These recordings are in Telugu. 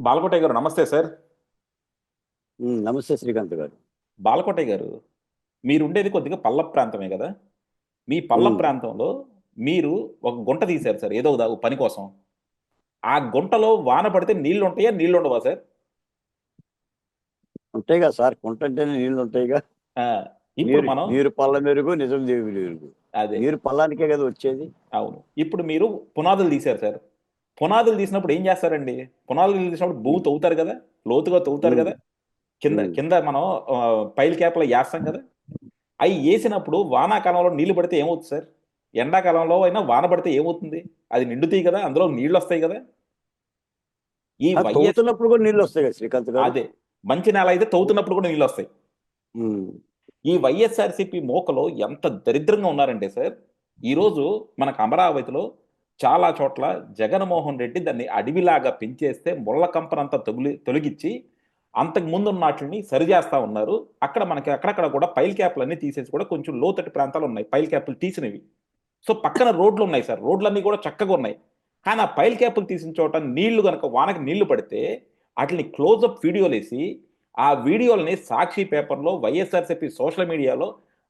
బాలకోటయ్య గారు నమస్తే సార్. నమస్తే శ్రీకాంత్ గారు. బాలకోటయ్య గారు, మీరుండేది కొద్దిగా పల్ల ప్రాంతమే కదా? మీ పల్ల ఉమ్, ప్రాంతంలో మీరు ఒక గుంట తీశారు సార్, ఏదో ఒక పని కోసం. ఆ గుంటలో వాన పడితే నీళ్లు ఉంటాయా, నీళ్లు ఉండవా సార్? ఉంటాయి కదా సార్, కుంట అంటేనే నీళ్ళు ఉంటాయిగా. ఆ, ఇప్పుడు నీరు మనం నీరు పల్ల మెరుగు, నిజం దేవుడి ఎరుగు. అదే. నీరు పల్లానికే కదా వచ్చేది. అవును, ఇప్పుడు మీరు పునాదులు తీశారు సార్. పునాదులు తీసినప్పుడు ఏం చేస్తారండి? పునాదులు తీసినప్పుడు భూమి ఉమ్, తవ్వుతారు కదా, లోతుగా తవ్వుతారు ఉమ్, కదా. కింద ఉమ్. కింద మనం పైల్ క్యాప్లో వేస్తాం కదా. అవి వేసినప్పుడు వానాకాలంలో నీళ్లు పడితే ఏమవుతుంది సార్? ఎండాకాలంలో అయినా వాన పడితే ఏమవుతుంది? అది నిండుతాయి కదా, అందులో నీళ్లు వస్తాయి కదా. ఈ వైఎస్ తవ్వుతున్నప్పుడు కూడా నీళ్ళు వస్తాయి కదా శ్రీకాంత్ గారు. అదే, మంచి నేల అయితే తవ్వుతున్నప్పుడు కూడా నీళ్ళు వస్తాయి. ఉమ్, ఈ వైఎస్ఆర్సీపీ మోకలో ఎంత దరిద్రంగా ఉన్నారంటే సార్, ఈరోజు మనకు అమరావతిలో చాలా చోట్ల జగన్మోహన్ రెడ్డి దాన్ని అడవిలాగా పెంచేస్తే ముళ్ళ కంపనంతా తొలగించి అంతకు ముందు ఉన్న వాటిని సరిచేస్తా ఉన్నారు. అక్కడ మనకి అక్కడక్కడ కూడా పైల్ క్యాప్లు అన్ని తీసేసి కూడా కొంచెం లోతట్టు ప్రాంతాలు ఉన్నాయి పైల్ క్యాప్లు తీసినవి. సో పక్కన రోడ్లు ఉన్నాయి సార్, రోడ్లన్నీ కూడా చక్కగా ఉన్నాయి. కానీ ఆ పైల్ క్యాప్లు తీసిన చోట నీళ్లు కనుక వానకి నీళ్లు పడితే వాటిని క్లోజప్ వీడియోలు వేసి ఆ వీడియోలని సాక్షి పేపర్లో వైఎస్ఆర్సీపీ సోషల్ మీడియాలో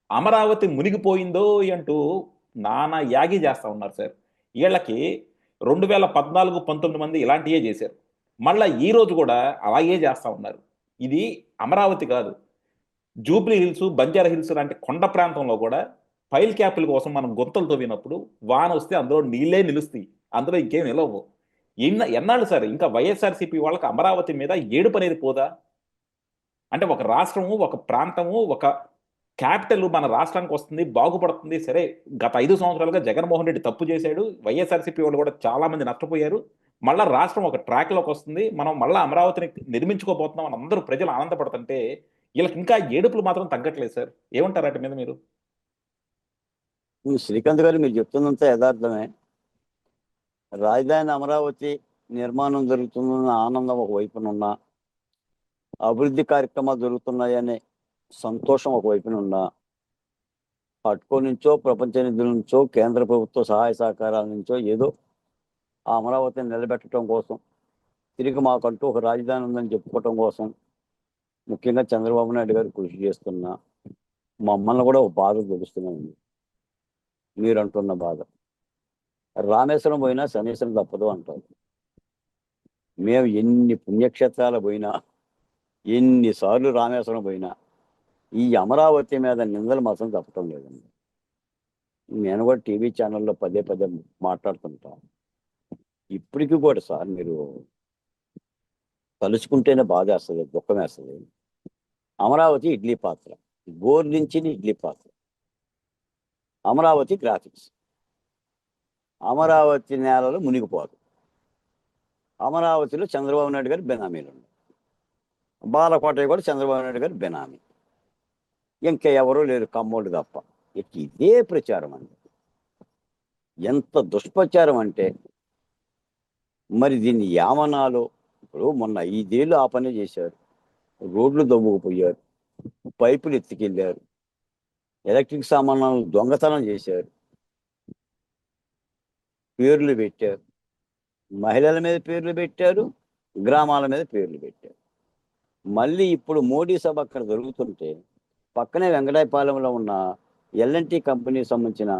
అమరావతి మునిగిపోయిందో అంటూ నానా యాగి చేస్తా ఉన్నారు సార్. వీళ్ళకి 2014-19 మంది ఇలాంటివే చేశారు. మళ్ళా ఈ రోజు కూడా అలాగే చేస్తా ఉన్నారు. ఇది అమరావతి కాదు, జూబ్లీ హిల్స్, బంజారా హిల్స్ లాంటి కొండ ప్రాంతంలో కూడా పైల్ క్యాపుల కోసం మనం గుంతలు తవ్వినప్పుడు వాన వస్తే అందులో నీళ్ళే నిలుస్తాయి, అందులో ఇంకేం నిలవు. ఎన్నాళ్ళు సార్ ఇంకా వైఎస్ఆర్సీపీ వాళ్ళకి అమరావతి మీద ఏడుపు అనేది పోదా? అంటే ఒక రాష్ట్రము, ఒక ప్రాంతము, ఒక క్యాపిటల్ మన రాష్ట్రానికి వస్తుంది, బాగుపడుతుంది. సరే, గత 5 సంవత్సరాలుగా జగన్మోహన్ రెడ్డి తప్పు చేశాడు, వైఎస్ఆర్సీపీ వాళ్ళు కూడా చాలా మంది నష్టపోయారు. మళ్ళా రాష్ట్రం ఒక ట్రాక్ లోకి వస్తుంది, మనం మళ్ళీ అమరావతిని నిర్మించుకోబోతున్నాం అని అందరూ ప్రజలు ఆనందపడుతుంటే వీళ్ళకి ఇంకా ఏడుపులు మాత్రం తగ్గట్లేదు సార్. ఏమంటారు వాటి మీద మీరు? శ్రీకాంత్ గారు, మీరు చెప్తున్నంత యథార్థమే. రాజధాని అమరావతి నిర్మాణం జరుగుతుందన్న ఆనందం ఒక వైపున ఉన్నా, అభివృద్ధి కార్యక్రమాలు జరుగుతున్నాయనే సంతోషం ఒక వైపున ఉన్నా, అటుకో నుంచో ప్రపంచ నిధుల నుంచో కేంద్ర ప్రభుత్వ సహాయ సహకారాల నుంచో ఏదో ఆ అమరావతిని నిలబెట్టడం కోసం, తిరిగి మాకంటూ ఒక రాజధాని ఉందని చెప్పుకోవటం కోసం ముఖ్యంగా చంద్రబాబు నాయుడు గారు కృషి చేస్తున్నా, మమ్మల్ని కూడా ఒక బాధ తెలుస్తున్నాయండి. మీరు అంటున్న బాధ. రామేశ్వరం పోయినా శనేశ్వరం తప్పదు అంటారు. మేము ఎన్ని పుణ్యక్షేత్రాలు పోయినా, ఎన్నిసార్లు రామేశ్వరం పోయినా ఈ అమరావతి మీద నిందలు మాత్రం తప్పటం లేదండి. నేను కూడా టీవీ ఛానల్లో పదే పదే మాట్లాడుతుంటాను. ఇప్పటికీ కూడా సార్, మీరు తలుచుకుంటేనే బాధ వేస్తుంది, దుఃఖం వేస్తుంది. అమరావతి ఇడ్లీ పాత్ర, గోర్లించిన ఇడ్లీ పాత్ర. అమరావతి గ్రాఫిక్స్, అమరావతి నేలలో మునిగిపోదు. అమరావతిలో చంద్రబాబు నాయుడు గారి బెనామీలు ఉన్నాయి. బాలకోటయ్య కూడా చంద్రబాబు నాయుడు గారి బెనామీ. ఇంకా ఎవరూ లేరు కమ్మోళ్ళు తప్ప. ఇక ఇదే ప్రచారం అండి. ఎంత దుష్ప్రచారం అంటే మరి దీన్ని యామనాలో. ఇప్పుడు మొన్న 5 ఏళ్ళు ఆ పని చేశారు. రోడ్లు దవ్వుకుపోయారు, పైపులు ఎత్తుకెళ్ళారు, ఎలక్ట్రిక్ సామాన్లు దొంగతనం చేశారు, పేర్లు పెట్టారు, మహిళల మీద పేర్లు పెట్టారు, గ్రామాల మీద పేర్లు పెట్టారు. మళ్ళీ ఇప్పుడు మోడీ సభ అక్కడ జరుగుతుంటే పక్కనే వెంకటాయపాలెంలో ఉన్న ఎల్ఎన్టీ కంపెనీకి సంబంధించిన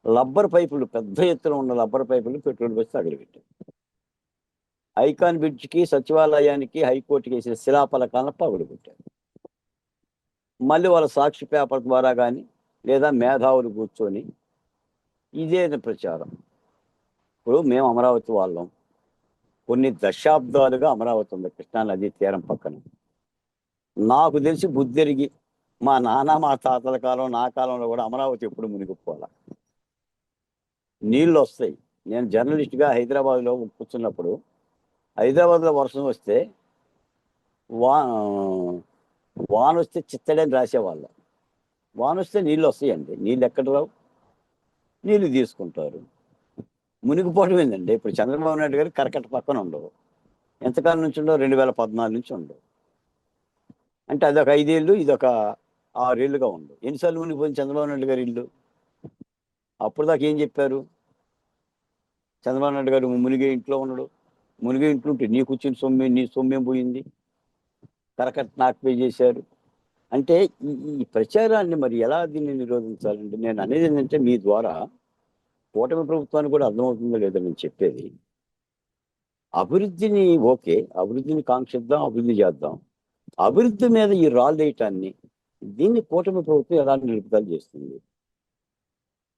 రబ్బర్ పైపులు, పెద్ద ఎత్తున ఉన్న రబ్బర్ పైపులు పెట్రోల్ పోసి తగిలిపెట్టారు. ఐకాన్ బ్రిడ్జ్కి, సచివాలయానికి, హైకోర్టుకి వేసిన శిలాఫలకాలను పగలగొట్టారు. మళ్ళీ వాళ్ళ సాక్షి పేపర్ ద్వారా కానీ లేదా మేధావులు కూర్చొని ఇదే ప్రచారం. ఇప్పుడు మేము అమరావతి వాళ్ళం, కొన్ని దశాబ్దాలుగా అమరావతి ఉంది కృష్ణా నదీ తీరం పక్కన. నాకు తెలిసి బుద్ధిరిగి మా నాన్న మా తాతల కాలం, నా కాలంలో కూడా అమరావతి ఎప్పుడు మునిగిపోవాల. నీళ్ళు వస్తాయి. నేను జర్నలిస్ట్గా హైదరాబాద్లో కూర్చున్నప్పుడు హైదరాబాద్లో వర్షం వస్తే వా వాన వస్తే చిత్తడని రాసేవాళ్ళు. వాన వస్తే నీళ్ళు వస్తాయండి. నీళ్ళు ఎక్కడ రావు, నీళ్ళు తీసుకుంటారు. మునిగిపోవడం ఏందండి. ఇప్పుడు చంద్రబాబు నాయుడు గారు కరకట్ట పక్కన ఉండవు. ఎంతకాలం నుంచి ఉండవు? 2014 నుంచి ఉండవు. అంటే అదొక 5 ఏళ్ళు, ఇదొక 6 ఏళ్ళుగా ఉండవు. ఎన్నిసార్లు మునిగిపోయింది చంద్రబాబు నాయుడు గారి ఇల్లు? అప్పుడు దాకా ఏం చెప్పారు? చంద్రబాబు నాయుడు గారు మునిగే ఇంట్లో ఉండడు, మునిగి ఇంటుంటే నీకు వచ్చిన సొమ్మే, నీ సొమ్మేం పోయింది, కరకట్ట నాకు పే చేశారు అంటే ఈ ప్రచారాన్ని మరి ఎలా దీన్ని నిరోధించాలండి? నేను అనేది ఏంటంటే మీ ద్వారా కూటమి ప్రభుత్వానికి కూడా అర్థమవుతుందో లేదో నేను చెప్పేది. అభివృద్ధిని ఓకే, అభివృద్ధిని కాంక్షిద్దాం, అభివృద్ధి చేద్దాం. అభివృద్ధి మీద ఈ రాళ్ళేయటాన్ని, దీన్ని కూటమి ప్రభుత్వం ఎలా నిలుపుదల చేస్తుంది?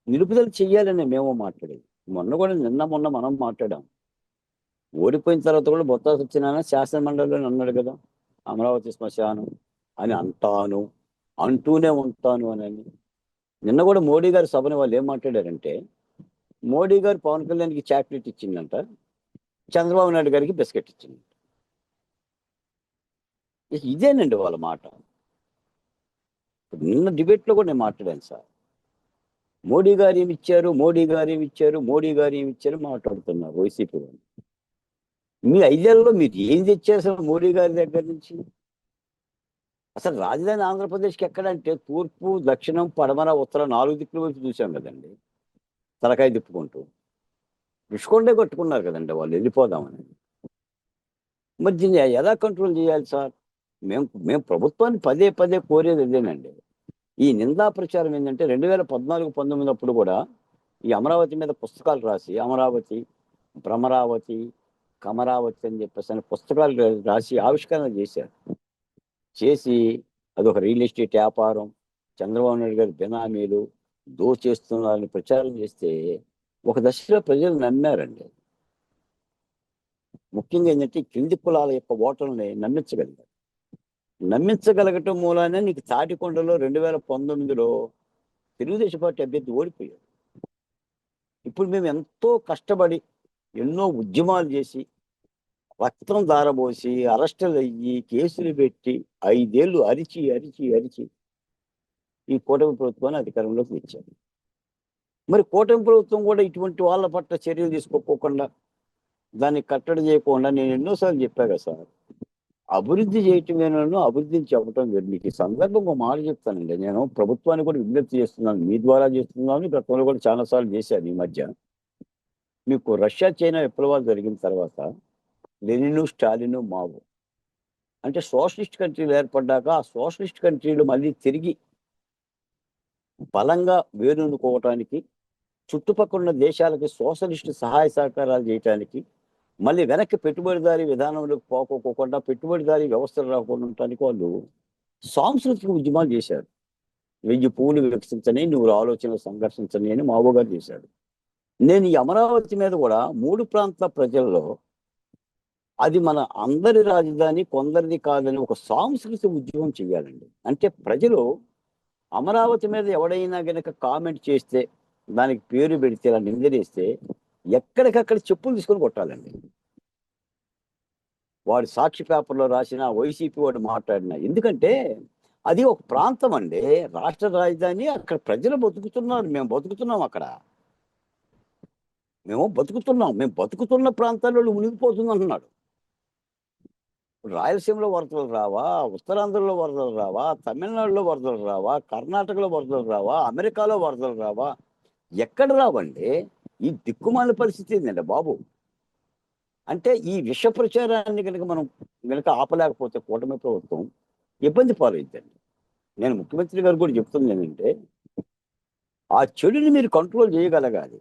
నిలుపుదల చెయ్యాలని మేము మాట్లాడేది. మొన్న మనం మాట్లాడాం. ఓడిపోయిన తర్వాత కూడా బొత్స సత్యనారాయణ శాసన మండలిలో అన్నాడు కదా, అమరావతి శ్మశానం అని అంటాను, అంటూనే ఉంటాను అని. నిన్న కూడా మోడీ గారి సభని వాళ్ళు ఏం మాట్లాడారంటే, మోడీ గారు పవన్ కళ్యాణ్కి చాక్లెట్ ఇచ్చిందంట, చంద్రబాబు నాయుడు గారికి బిస్కెట్ ఇచ్చింది. ఇదేనండి వాళ్ళ మాట. నిన్న డిబేట్లో కూడా నేను మాట్లాడాను సార్. మోడీ గారు ఏమి ఇచ్చారు, మోడీ గారు ఏమి ఇచ్చారు, మోడీ గారు ఏమి ఇచ్చారు మాట్లాడుతున్నారు వైసీపీ వాళ్ళు. మీ 5 ఏళ్లలో మీరు ఏం తెచ్చారు అసలు మోడీ గారి దగ్గర నుంచి? అసలు రాజధాని ఆంధ్రప్రదేశ్కి ఎక్కడంటే తూర్పు, దక్షిణం, పడమర, ఉత్తర 4 దిక్కుల వైపు చూసాం కదండి, తలకాయ తిప్పుకుంటూ. రుషికొండే కట్టుకున్నారు కదండి వాళ్ళు వెళ్ళిపోదామని. మరి దీన్ని ఎలా కంట్రోల్ చేయాలి సార్? మేము ప్రభుత్వాన్ని పదే పదే కోరేది అదేనండి. ఈ నిందా ప్రచారం ఏంటంటే 2014-19 అప్పుడు కూడా ఈ అమరావతి మీద పుస్తకాలు రాసి, అమరావతి, భ్రమరావతి, కమరావతి అని చెప్పేసి పుస్తకాలు రాసి ఆవిష్కరణ చేశారు. చేసి అదొక రియల్ ఎస్టేట్ వ్యాపారం, చంద్రబాబు నాయుడు గారి బినామీలు దోచేస్తున్నారని ప్రచారం చేస్తే ఒక దశలో ప్రజలు నమ్మారండి. ముఖ్యంగా ఏంటంటే కింది కులాల యొక్క ఓటర్లని నమ్మించగలగటం మూలానే నీకు తాటికొండలో 2019లో తెలుగుదేశం పార్టీ అభ్యర్థి ఓడిపోయాడు. ఇప్పుడు మేము ఎంతో కష్టపడి ఎన్నో ఉద్యమాలు చేసి రక్తం దారబోసి అరెస్టులు అయ్యి కేసులు పెట్టి 5 ఏళ్ళు అరిచి అరిచి అరిచి ఈ కూటమి ప్రభుత్వాన్ని అధికారంలోకి తెచ్చారు. మరి కూటమి ప్రభుత్వం కూడా ఇటువంటి వాళ్ళ పట్ల చర్యలు తీసుకోకుండా, దాన్ని కట్టడి చేయకుండా, నేను ఎన్నోసార్లు చెప్పా కదా సార్, అభివృద్ధి చేయటమేనో అభివృద్ధిని చెప్పడం వేరు. మీకు ఈ సందర్భం ఒక మాట చెప్తానండి. నేను ప్రభుత్వాన్ని కూడా విజ్ఞప్తి చేస్తున్నాను, మీ ద్వారా చేస్తున్నాను, గతంలో కూడా చాలాసార్లు చేశాను. ఈ మధ్య మీకు రష్యా చైనా విప్లవాలు జరిగిన తర్వాత లెనిను, స్టాలిను, మావో అంటే సోషలిస్ట్ కంట్రీలు ఏర్పడ్డాక ఆ సోషలిస్ట్ కంట్రీలు మళ్ళీ తిరిగి బలంగా వేరునుకోవటానికి, చుట్టుపక్కల ఉన్న దేశాలకి సోషలిస్ట్ సహాయ సహకారాలు చేయటానికి, మళ్ళీ వెనక్కి పెట్టుబడిదారీ విధానంలోకి పోకోకుండా పెట్టుబడిదారీ వ్యవస్థలు రాకుండా ఉండటానికి వాళ్ళు సాంస్కృతిక ఉద్యమాలు చేశారు. 1000 పువ్వులు వికసించని, నువ్వు ఆలోచనలు సంఘర్షించని అని మావో గారు చేశాడు. నేను ఈ అమరావతి మీద కూడా 3 ప్రాంతాల ప్రజల్లో అది మన అందరి రాజధాని, కొందరిది కాదని ఒక సాంస్కృతిక ఉద్యమం చేయాలండి. అంటే ప్రజలు అమరావతి మీద ఎవడైనా గనక కామెంట్ చేస్తే, దానికి పేరు పెడితే, ఇలా నిందలేస్తే ఎక్కడికక్కడ చెప్పులు తీసుకొని కొట్టాలండి. వాడు సాక్షి పేపర్లో రాసిన, వైసీపీ వాడు మాట్లాడిన. ఎందుకంటే అది ఒక ప్రాంతం అండి, రాష్ట్ర రాజధాని. అక్కడ ప్రజలు బతుకుతున్నారు, మేము బతుకుతున్నాం అక్కడ. మేము బతుకుతున్న ప్రాంతాల్లో మునిగిపోతుంది అంటున్నాడు. రాయలసీమలో వరదలు రావా, ఉత్తరాంధ్రలో వరదలు రావా, తమిళనాడులో వరదలు రావా, కర్ణాటకలో వరదలు రావా, అమెరికాలో వరదలు రావా? ఎక్కడ రావండి? ఈ దిక్కుమాల పరిస్థితి ఏంటంటే బాబు. అంటే ఈ విష ప్రచారాన్ని మనం ఆపలేకపోతే కూటమి ప్రభుత్వం ఇబ్బంది పాలైద్దండి. నేను ముఖ్యమంత్రి గారు కూడా చెప్తుంది ఏంటంటే, ఆ చెడుని మీరు కంట్రోల్ చేయగలగాలి.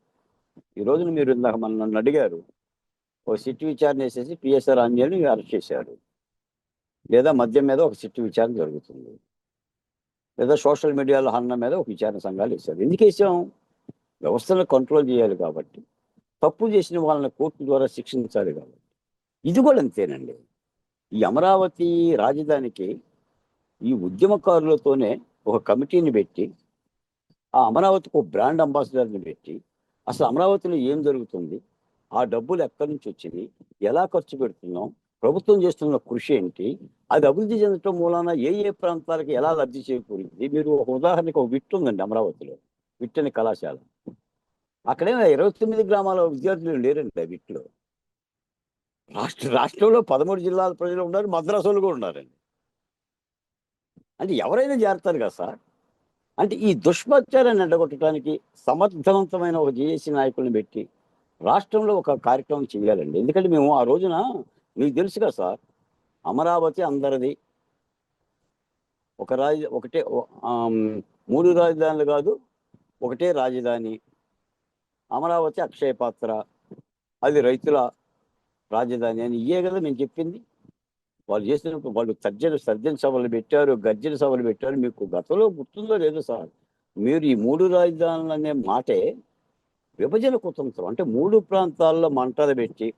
ఈ రోజున మీరు ఇందాక నన్ను అడిగారు, ఒక సిట్ విచారణ వేసేసి పిఎస్ఆర్ ఆంజనేయుని అరెస్ట్ చేశారు, లేదా మద్యం మీద ఒక సిట్ విచారణ జరుగుతుంది, లేదా సోషల్ మీడియాలో హన్న మీద ఒక విచారణ సంఘాలు వేశారు. ఎందుకు వేసాం? వ్యవస్థను కంట్రోల్ చేయాలి కాబట్టి, తప్పు చేసిన వాళ్ళని కోర్టు ద్వారా శిక్షించాలి కాబట్టి. ఇది కూడా అంతేనండి. ఈ అమరావతి రాజధానికి ఈ ఉద్యమకారులతోనే ఒక కమిటీని పెట్టి, ఆ అమరావతికి ఒక బ్రాండ్ అంబాసిడర్ని పెట్టి, అసలు అమరావతిలో ఏం జరుగుతుంది, ఆ డబ్బులు ఎక్కడి నుంచి వచ్చింది, ఎలా ఖర్చు పెడుతున్నాం, ప్రభుత్వం చేస్తున్న కృషి ఏంటి, అది అభివృద్ధి చెందటం మూలాన ఏ ఏ ప్రాంతాలకు ఎలా లబ్ధి చేకూరింది. మీరు ఒక ఉదాహరణకి ఒక విట్ ఉందండి అమరావతిలో, విట్ అనే కళాశాల. అక్కడేమో 29 గ్రామాల విద్యార్థులు లేరండి ఆ విట్లో. రాష్ట్రంలో 13 జిల్లాల ప్రజలు ఉన్నారు, మద్రాసులు కూడా ఉన్నారండి. అంటే ఎవరైనా చేరతారు కదా సార్. అంటే ఈ దుష్ప్రచారాన్ని అడ్డగొట్టడానికి సమర్థవంతమైన ఒక జేఏసీ నాయకుల్ని పెట్టి, రాష్ట్రంలో ఒక కార్యక్రమం చేయాలండి. ఎందుకంటే మేము ఆ రోజున మీకు తెలుసు కదా సార్, అమరావతి అందరిది, ఒకటే 3 రాజధానులు కాదు, ఒకటే రాజధాని. అమరావతి అక్షయ పాత్ర, అది రైతుల రాజధాని అని ఇయే కదా మేము చెప్పింది. వాళ్ళు చేసినప్పుడు వాళ్ళు సర్జన సభలు పెట్టారు, గర్జన సభలు పెట్టారు. మీకు గతంలో గుర్తుందో లేదో సార్, మీరు ఈ 3 రాజధానులు అనే మాటే విభజన కుతంత్రం. అంటే 3 ప్రాంతాల్లో మంటలు పెట్టి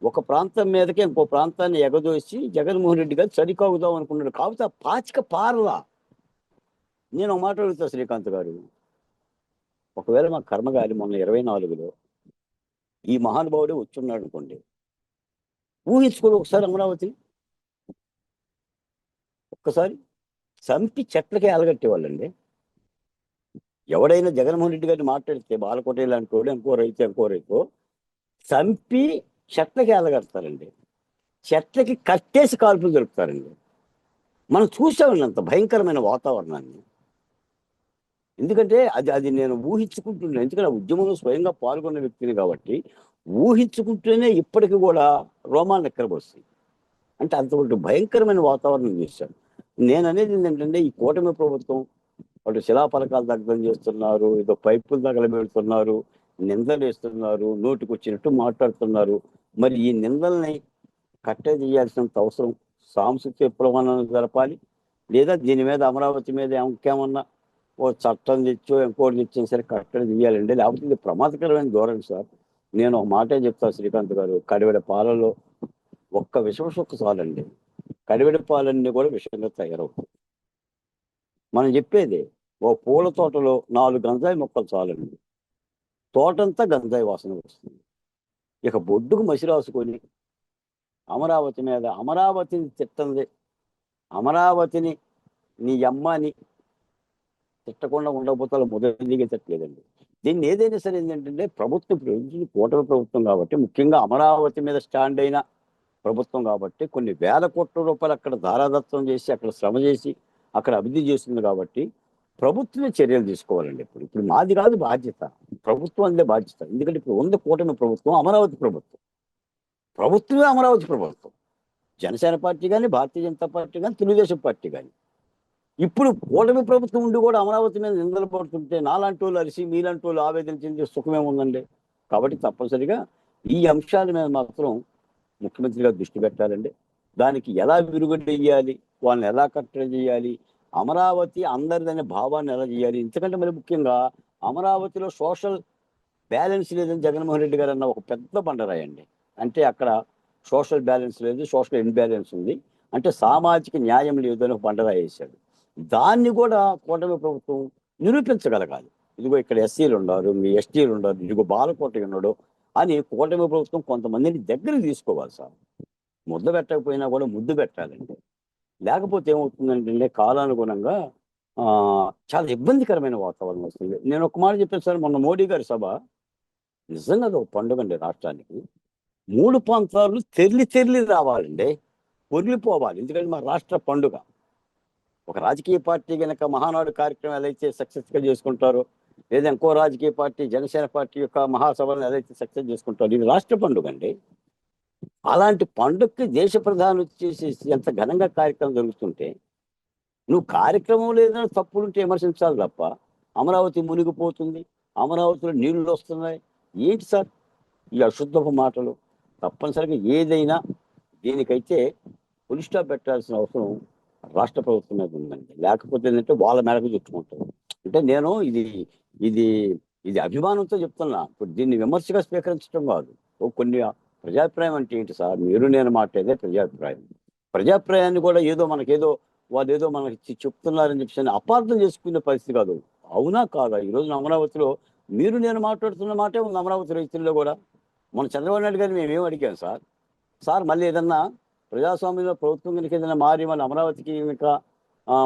ఒక ప్రాంతం మీదకి ఇంకో ప్రాంతాన్ని ఎగదోసి జగన్మోహన్ రెడ్డి గారు చరికాగుదాం అనుకున్నాడు. కాకపోతే ఆ పాచిక పారలా. నేను ఒక మాట అడుగుతా శ్రీకాంత్ గారు, ఒకవేళ మా కర్మగాలి మొన్న 24లో ఈ మహానుభావుడే వచ్చున్నాడు అనుకోండి, ఊహించుకోండి ఒకసారి అమరావతిని. ఒక్కసారి చంపి చెట్లకే అలగట్టేవాళ్ళండి. ఎవడైనా జగన్మోహన్ రెడ్డి గారిని మాట్లాడితే బాలకోట లాంటి వాడు ఇంకో రైతు చంపి చెట్లకి అలగడతారండి. చెట్లకి కట్టేసి కాల్పులు జరుపుతారండి. మనం చూసామండి అంత భయంకరమైన వాతావరణాన్ని. ఎందుకంటే అది అది నేను ఊహించుకుంటున్నాను. ఎందుకంటే ఆ ఉద్యమంలో స్వయంగా పాల్గొన్న వ్యక్తిని కాబట్టి ఊహించుకుంటూనే ఇప్పటికి కూడా రోమాలు ఎక్కరబోస్తాయి. అంటే అంతటి భయంకరమైన వాతావరణం చూశాను. నేను అనేది ఏంటంటే ఈ కూటమి ప్రభుత్వం వాళ్ళు శిలాఫలకాలు దగ్ధం చేస్తున్నారు, ఏదో పైపులు తగలబెడుతున్నారు, నిందలు వేస్తున్నారు, నోటికి వచ్చినట్టు మాట్లాడుతున్నారు. మరి ఈ నిందల్ని కట్టడి చేయాల్సినంత అవసరం సాంస్కృతిక ప్రమాణాలను జరపాలి. లేదా దీని మీద అమరావతి మీద ఇంకేమన్నా ఓ చట్టం తెచ్చో ఇంకోటి తెచ్చినా సరే కట్టడి చేయాలండి. లేకపోతే ఇది ప్రమాదకరమైన ధోరణి సార్. నేను ఒక మాటే చెప్తాను శ్రీకాంత్ గారు, కడివెడ పాలలో ఒక్క విషం చొక్క చాలండి. కడివెడ పాలన్నీ కూడా విషంగా తయారవుతాయి. మనం చెప్పేది, ఓ పూల తోటలో 4 గంజాయి మొక్కలు చాలండి, తోటంతా గంజాయి వాసన వస్తుంది. ఇక బొడ్డుకు మసి రాసుకొని అమరావతి మీద అమరావతిని తిట్టంది, అమరావతిని నీ అమ్మని తిట్టకుండా ఉండకపోతే మొదటిగా తిట్టలేదండి. దీన్ని ఏదైనా సరే ఏంటంటే ప్రభుత్వం కూటమి ప్రభుత్వం కాబట్టి, ముఖ్యంగా అమరావతి మీద స్టాండ్ అయిన ప్రభుత్వం కాబట్టి కొన్ని వేల కోట్ల రూపాయలు అక్కడ ధారాదత్తం చేసి అక్కడ శ్రమ చేసి అక్కడ అభివృద్ధి చేస్తుంది కాబట్టి ప్రభుత్వమే చర్యలు తీసుకోవాలండి. ఇప్పుడు మాది కాదు బాధ్యత, ప్రభుత్వం అందే బాధ్యత. ఎందుకంటే ఇప్పుడు ఉంది కూటమి ప్రభుత్వం, అమరావతి ప్రభుత్వం. ప్రభుత్వమే అమరావతి ప్రభుత్వం. జనసేన పార్టీ కానీ, భారతీయ జనతా పార్టీ కానీ, తెలుగుదేశం పార్టీ కానీ. ఇప్పుడు కూటమి ప్రభుత్వం ఉండి కూడా అమరావతి మీద నిందలు పడుతుంటే నాలాంటి వాళ్ళు అరిసి మీలాంటి వాళ్ళు ఆవేదన చెందే సుఖమేముందండి. కాబట్టి తప్పనిసరిగా ఈ అంశాల మీద మాత్రం ముఖ్యమంత్రి గారు దృష్టి పెట్టాలండి. దానికి ఎలా విరుగుడు వేయాలి, వాళ్ళని ఎలా కట్టడి చేయాలి, అమరావతి అందరిదనే భావాన్ని ఎలా చేయాలి. ఎందుకంటే మరి ముఖ్యంగా అమరావతిలో సోషల్ బ్యాలెన్స్ లేదని జగన్మోహన్ రెడ్డి గారు అన్న ఒక పెద్ద బండరాయండి. అంటే అక్కడ సోషల్ బ్యాలెన్స్ లేదు, సోషల్ ఇన్బ్యాలెన్స్ ఉంది, అంటే సామాజిక న్యాయం లేదు అని ఒక బండరాయి వేశాడు. దాన్ని కూడా కూటమి ప్రభుత్వం నిరూపించగలగాలి. ఇదిగో ఇక్కడ ఎస్సీలు ఉన్నారు, మీ ఎస్టీలు ఉన్నారు, ఇదిగో బాలకోట ఉన్నాడు అని కూటమి ప్రభుత్వం కొంతమందిని దగ్గరికి తీసుకోవాలి సార్. ముద్ద పెట్టకపోయినా కూడా ముద్దు పెట్టాలండి. లేకపోతే ఏమవుతుందంటే కాలానుగుణంగా చాలా ఇబ్బందికరమైన వాతావరణం వస్తుంది. నేను ఒక మాట చెప్పాను సార్, మొన్న మోడీ గారి సభ నిజంగా అది ఒక పండుగ అండి రాష్ట్రానికి. 3 ప్రాంతాలు తెర్లి రావాలండి, పొర్లిపోవాలి. ఎందుకంటే మా రాష్ట్ర పండుగ. ఒక రాజకీయ పార్టీ కనుక మహానాడు కార్యక్రమం ఏదైతే సక్సెస్గా చేసుకుంటారో, లేదా ఇంకో రాజకీయ పార్టీ జనసేన పార్టీ యొక్క మహాసభలను ఏదైతే సక్సెస్ చేసుకుంటారో, ఇది రాష్ట్ర పండుగ అండి. అలాంటి పండుగకి దేశ ప్రధాని వచ్చేసి ఎంత ఘనంగా కార్యక్రమం జరుగుతుంటే నువ్వు కార్యక్రమం లేదని తప్పులుంటే విమర్శించాలి తప్ప అమరావతి మునిగిపోతుంది, అమరావతిలో నీళ్లు వస్తున్నాయి, ఏంటి సార్ ఈ అశుద్ధపు మాటలు? తప్పనిసరిగా ఏదైనా దీనికైతే ఫుల్ స్టాప్ పెట్టాల్సిన అవసరం రాష్ట్ర ప్రభుత్వం మీద ఉందండి. లేకపోతే ఏంటంటే వాళ్ళ మేరకు చుట్టుకుంటారు. అంటే నేను ఇది ఇది ఇది అభిమానంతో చెప్తున్నా. ఇప్పుడు దీన్ని విమర్శగా స్వీకరించడం కాదు. కొన్ని ప్రజాభిప్రాయం అంటే ఏంటి సార్, మీరు నేను మాట్లాడేదే ప్రజాభిప్రాయం. ప్రజాభిప్రాయాన్ని కూడా ఏదో మనకేదో వాళ్ళు ఏదో మనకి చెప్తున్నారని చెప్పి అపార్థం చేసుకునే పరిస్థితి కాదు. అవునా కాదా? ఈ రోజున అమరావతిలో మీరు నేను మాట్లాడుతున్న మాటే ఉంది అమరావతి రైతుల్లో కూడా. మన చంద్రబాబు నాయుడు గారిని మేమేం అడిగాం సార్, సార్ మళ్ళీ ఏదన్నా ప్రజాస్వామ్యంలో ప్రభుత్వం కనుక ఏదైనా మారి మళ్ళీ అమరావతికి కనుక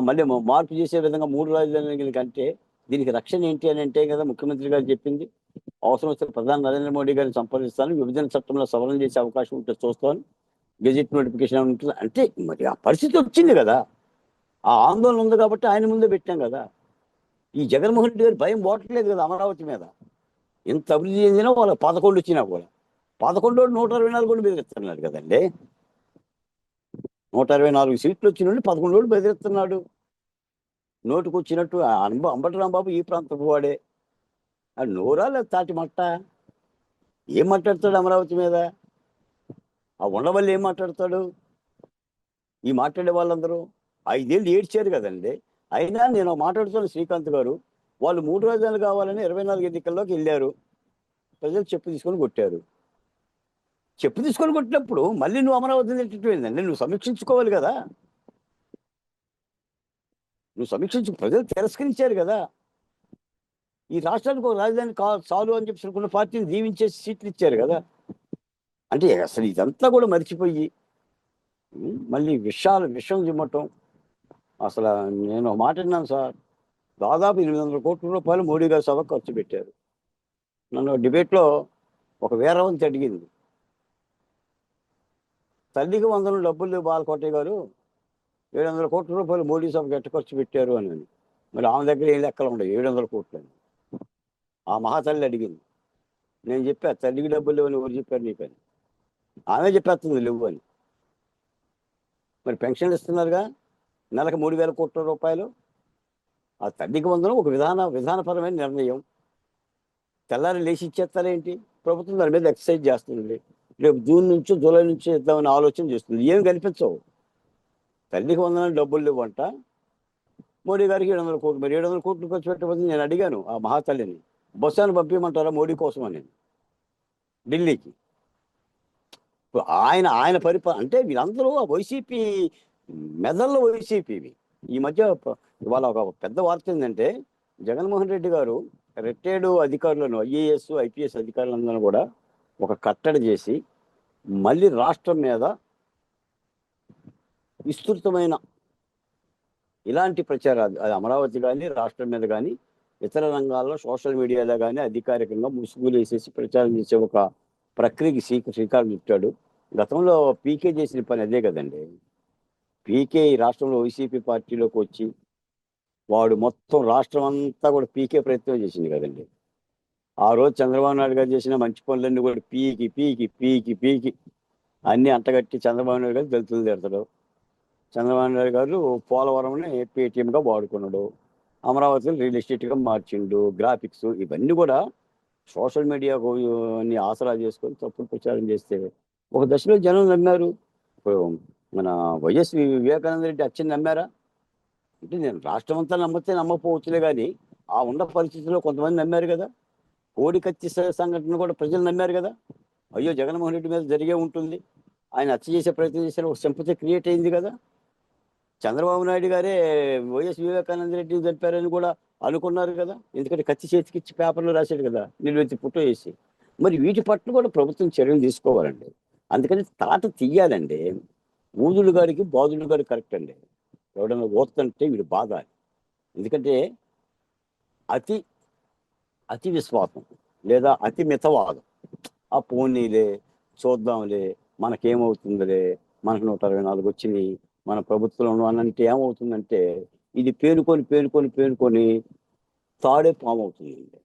మళ్ళీ మార్పు చేసే విధంగా 3 రాజధానులు కనుక అంటే దీనికి రక్షణ ఏంటి అని అంటే కదా ముఖ్యమంత్రి గారు చెప్పింది. అవసరం వస్తే ప్రధాని నరేంద్ర మోడీ గారిని సంప్రదిస్తాను, విభజన చట్టంలో సవరణ చేసే అవకాశం ఉంటే చూస్తాను, గెజిట్ నోటిఫికేషన్ ఉంటుంది అంటే మరి ఆ పరిస్థితి వచ్చింది కదా. ఆ ఆందోళన ఉంది కాబట్టి ఆయన ముందే పెట్టాం కదా. ఈ జగన్మోహన్ రెడ్డి గారి భయం పోవట్లేదు కదా అమరావతి మీద. ఇంత అభివృద్ధి చెందినా వాళ్ళకి 11 వచ్చినా కూడా 11 124 కూడా బెదిరిస్తున్నాడు కదండి. 124 సీట్లు వచ్చిన 11 బెదిరిస్తున్నాడు. నోటుకు వచ్చినట్టు అంబటి రాంబాబు ఈ ప్రాంతపు వాడే. అది నోరా లేదా తాటి మట్ట? ఏం మాట్లాడతాడు అమరావతి మీద? ఆ ఉండవల్లి ఏం మాట్లాడతాడు? ఈ మాట్లాడే వాళ్ళందరూ 5 ఏళ్ళు ఏడ్చారు కదండి. అయినా నేను మాట్లాడుతున్న శ్రీకాంత్ గారు, వాళ్ళు 3 రాజధానులు కావాలని 24 ఎన్నికల్లోకి వెళ్ళారు. ప్రజలు చెప్పు తీసుకొని కొట్టారు. చెప్పు తీసుకొని కొట్టినప్పుడు మళ్ళీ నువ్వు అమరావతిని తిట్టేందండి? నువ్వు సమీక్షించుకోవాలి కదా. నువ్వు సమీక్షించు, ప్రజలు తిరస్కరించారు కదా. ఈ రాష్ట్రానికి ఒక రాజధాని చాలు అని చెప్పి అనుకున్న పార్టీని దీవించేసి సీట్లు ఇచ్చారు కదా. అంటే అసలు ఇదంతా కూడా మర్చిపోయి మళ్ళీ విషం చిమ్మటం. అసలు నేను ఒక మాట విన్నాను సార్, దాదాపు 800 కోట్ల రూపాయలు మోడీ గారి సభకు ఖర్చు పెట్టారు. నన్ను డిబేట్లో ఒక వీరవంతి అడిగింది, తల్లికి వందలు డబ్బులు లేవు బాలకోటయ్య గారు, 700 కోట్ల రూపాయలు మోడీ సభకు ఎట్ట ఖర్చు పెట్టారు అని. మరి ఆమె దగ్గర ఏం లెక్కలు ఉండవు 700 కోట్లు అని. ఆ మహాతల్లి అడిగింది. నేను చెప్పా తల్లికి డబ్బులు లేవని ఎవరు చెప్పారు నీకని. ఆమె చెప్పేస్తుంది లేవు అని. మరి పెన్షన్లు ఇస్తున్నారుగా నెలకు 3,000 కోట్ల రూపాయలు. ఆ తల్లికి వందనం ఒక విధానపరమైన నిర్ణయం. తెల్లారి లేచి ఇచ్చేస్తారేంటి? ప్రభుత్వం దాని మీద ఎక్సర్సైజ్ చేస్తుంది. రేపు జూన్ నుంచో జూలై నుంచో ఇద్దామని ఆలోచన చేస్తుంది. ఏమి కనిపించవు. తల్లికి వందనం డబ్బులు లేవంట, మోడీ గారికి 700 కోట్లు. మరి 700 కోట్లు ఖర్చు పెట్టకపోతే నేను అడిగాను ఆ మహాతల్లిని, బస్సాను పంపించమంటారా మోడీ కోసం అని ఢిల్లీకి. ఆయన పరిపాలన అంటే వీళ్ళందరూ ఆ వైసీపీ మెదల్లో వైసీపీవి. ఈ మధ్య ఇవాళ ఒక పెద్ద వార్త ఏంటంటే, జగన్మోహన్ రెడ్డి గారు రిటైర్డ్ అధికారులను, ఐఏఎస్ ఐపీఎస్ అధికారులందరూ కూడా ఒక కట్టడి చేసి మళ్ళీ రాష్ట్రం మీద విస్తృతమైన ఇలాంటి ప్రచారాలు, అది అమరావతి కానీ రాష్ట్రం మీద కానీ ఇతర రంగాల్లో సోషల్ మీడియాలో కానీ అధికారికంగా ముసుగులు వేసేసి ప్రచారం చేసే ఒక ప్రక్రియకి శ్రీకారం చుట్టాడు. గతంలో పీకే చేసిన పని అదే కదండి. పీకే ఈ రాష్ట్రంలో వైసీపీ పార్టీలోకి వచ్చి వాడు మొత్తం రాష్ట్రం అంతా కూడా పీకే ప్రయత్నం చేసింది కదండి. ఆ రోజు చంద్రబాబు నాయుడు గారు చేసిన మంచి పనులన్నీ కూడా పీకి పీకి పీకి పీకి అన్నీ అంటగట్టి చంద్రబాబు నాయుడు గారు దళితులు తిడతాడు. చంద్రబాబు నాయుడు గారు పోలవరంని పేటీఎంగా వాడుకున్నాడు, అమరావతిని రియల్ ఎస్టేట్గా మార్చిండు, గ్రాఫిక్స్ ఇవన్నీ కూడా సోషల్ మీడియాకు అన్ని ఆసరా చేసుకొని తప్పుడు ప్రచారం చేస్తే ఒక దశలో జనం నమ్మారు. ఇప్పుడు మన వైఎస్ వివేకానంద రెడ్డి అచ్చని నమ్మారా? అంటే నేను రాష్ట్రం అంతా నమ్మితే నమ్మకపోవచ్చులే, కానీ ఆ ఉన్న పరిస్థితుల్లో కొంతమంది నమ్మారు కదా. కోడి కత్తి సంఘటన కూడా ప్రజలు నమ్మారు కదా. అయ్యో జగన్మోహన్ రెడ్డి మీద జరిగే ఉంటుంది, ఆయన హత్య చేసే ప్రయత్నం చేసిన ఒక సింపతి క్రియేట్ అయింది కదా. చంద్రబాబు నాయుడు గారే వైఎస్ వివేకానంద రెడ్డిని చంపారని కూడా అనుకున్నారు కదా. ఎందుకంటే కత్తి చేతికిచ్చి పేపర్లో రాశాడు కదా, నిలువెత్తి ఫోటో వేసి. మరి వీటి పట్ల కూడా ప్రభుత్వం చర్యలు తీసుకోవాలండి. అందుకని తాట తీయాలండి. ఊదులు గారికి బాదులు గారికి కరెక్ట్ అండి. ఎవడన్నా ఓతుంటే వీడు బాధ. ఎందుకంటే అతి అతి విశ్వాసం లేదా అతి మితవాదం, ఆ పోనీలే చూద్దాంలే మనకేమవుతుందిలే, మనకు 124 వచ్చినాయి మన ప్రభుత్వంలో అనంటే ఏమవుతుందంటే ఇది పేనుకొని తాడే పాము అవుతుందండి.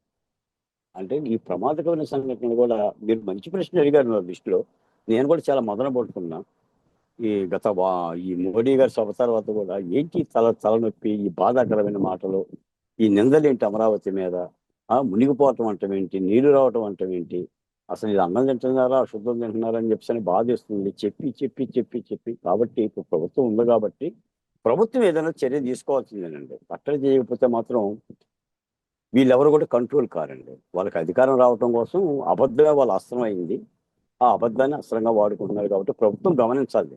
అంటే ఈ ప్రమాదకరమైన సంఘటనలు కూడా మీరు మంచి ప్రశ్న అడిగారు నా దృష్టిలో. నేను కూడా చాలా మదన పడుతున్నా. ఈ మోడీ గారి సభ తర్వాత కూడా ఏంటి తలనొప్పి, ఈ బాధాకరమైన మాటలు, ఈ నిందలేంటి అమరావతి మీద, మునిగిపోవటం అంటమేంటి, నీళ్లు రావటం అంటమేంటి, అసలు ఇది అన్నం తింటున్నారా అశుద్ధం తింటున్నారా అని చెప్పి బాధేస్తుంది. చెప్పి కాబట్టి ఇప్పుడు ప్రభుత్వం ఉంది కాబట్టి ప్రభుత్వం ఏదైనా చర్య తీసుకోవాల్సిందేనండి. కట్టడి చేయకపోతే మాత్రం వీళ్ళెవరు కూడా కంట్రోల్ కారండి. వాళ్ళకి అధికారం రావటం కోసం అబద్ధమే వాళ్ళ అస్త్రం అయింది. ఆ అబద్ధాన్ని అస్త్రంగా వాడుకుంటున్నారు కాబట్టి ప్రభుత్వం గమనించాలి.